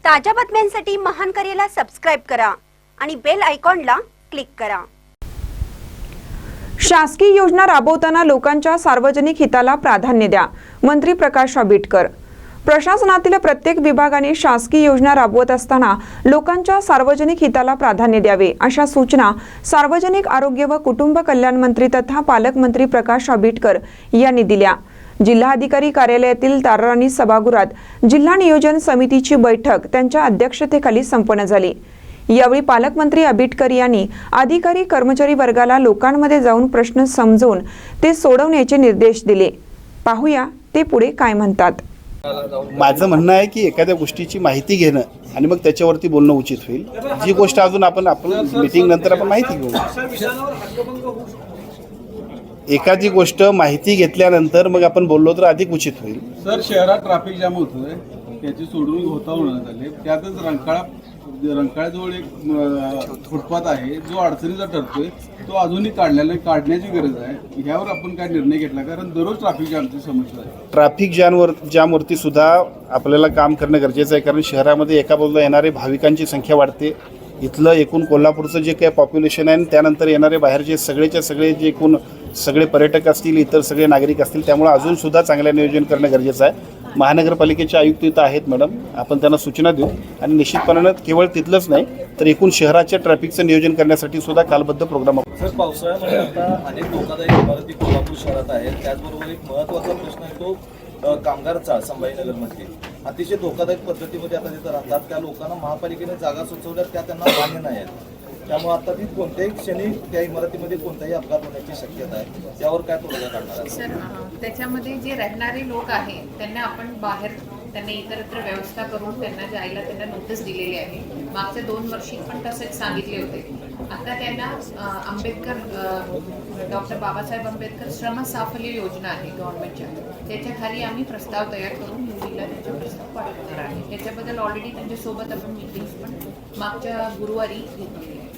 ताज्या बातम्यांसाठी महान करेला सबस्क्राइब करा आणि बेल आयकॉनला क्लिक करा। शासकीय योजना राबवताना लोकांच्या सार्वजनिक हिताला प्राधान्य द्या। मंत्री प्रकाश आंबेडकर। प्रशासनातील प्रत्येक विभागाने शासकीय योजना राबवत असताना लोकांच्या सार्वजनिक हिताला प्राधान्य द्यावे अशा सूचना सार्वजनिक आरोग्य व कुटुंब कल्याण मंत्री तथा पालकमंत्री प्रकाश आंबेडकर यांनी दिल्या। जिल्हाधिकारी कार्यालयातील ताराराणी सभागृहात जिल्हा नियोजन समितीची बैठक त्यांच्या अध्यक्षतेखाली संपन्न झाली। यावेळी पालकमंत्री आंबेडकर यांनी अधिकारी कर्मचारी वर्गाला लोकांमध्ये जाऊन प्रश्न समजून ते सोडवण्याचे निर्देश दिले। पाहूया ते पुढे काय म्हणतात। माझं म्हणणं आहे की एखाद्या गोष्टीची माहिती घेणं आणि मग त्याच्यावरती बोलणं उचित होईल। जी गोष्ट अजून आपण मीटिंग नंतर आपण माहिती घेऊ। एखादी गोष्ट माहिती घेतल्यानंतर मग आपण बोललो तर अधिक उचित होईल। सर, शहरात ट्रॅफिक जाम होतोय, त्याची सोडवणूक होण्यात आली। त्यातच रंकाळ्याजवळ एक फुटपाथ आहे जो अडचणीचा ठरतोय, तो अजूनही काढण्याची गरज आहे। ह्यावर आपण काय निर्णय घेतला? कारण दररोज ट्रॅफिक जामची समस्या आहे। ट्रॅफिक जामवरती सुद्धा आपल्याला काम करणं गरजेचं आहे, कारण शहरामध्ये एका बाजूला येणारे भाविकांची संख्या वाढते। इथलं एकूण कोल्हापूरचं जे काही पॉप्युलेशन आहे त्यानंतर येणारे बाहेरचे सगळेच्या सगळे जे एकूण सगळे पर्यटक असतील, इतर सगळे नागरिक असतील, त्यामुळे अजून सुद्धा चांगलं नियोजन करणं गरजेचं आहे। महानगरपालिकेचे आयुक्त इथं आहेत मॅडम, आपण त्यांना सूचना देऊ आणि निश्चितपणाने केवळ तिथलंच नाही तर एकूण शहराच्या ट्रॅफिकचं नियोजन करण्यासाठी सुद्धा कालबद्ध प्रोग्राम आहे। सर, पावसाळ्यामध्ये आता अनेक धोकादायक इमारती कोल्हापूर शहरात आहेत। त्याचबरोबर एक महत्त्वाचा प्रश्न आहे तो कामगारचा संभाजीनगरमध्ये अतिशय धोकादायक पद्धतीमध्ये आता तिथं राहतात। त्या लोकांना महापालिकेने जागा सुचवल्यात त्या त्यांना मान्य नाही आहेत। त्यामुळे आता ती कोणत्याही क्षणी त्या इमारतीमध्ये कोणताही अपघात होण्याची शक्यता आहे। त्यावर काय तोडगा काढणार आहे? सर, त्याच्यामध्ये जे राहणारे लोक आहेत त्यांना आपण बाहेर त्यांना इतरत्र व्यवस्था करून त्यांना जायला त्यांना नोटीस दिलेली आहे। मागच्या 2 वर्षी पण तसेच सांगितले होते। आता त्यांना डॉक्टर बाबासाहेब आंबेडकर श्रम साफल्य योजना आहे गव्हर्नमेंटच्या, त्याच्या खाली आम्ही प्रस्ताव तयार करून मुलीला त्यांचा प्रस्ताव पाठवणार आहे। त्याच्याबद्दल ऑलरेडी त्यांच्यासोबत आपण मीटिंग्स पण मागच्या गुरुवारी घेतलेली आहे।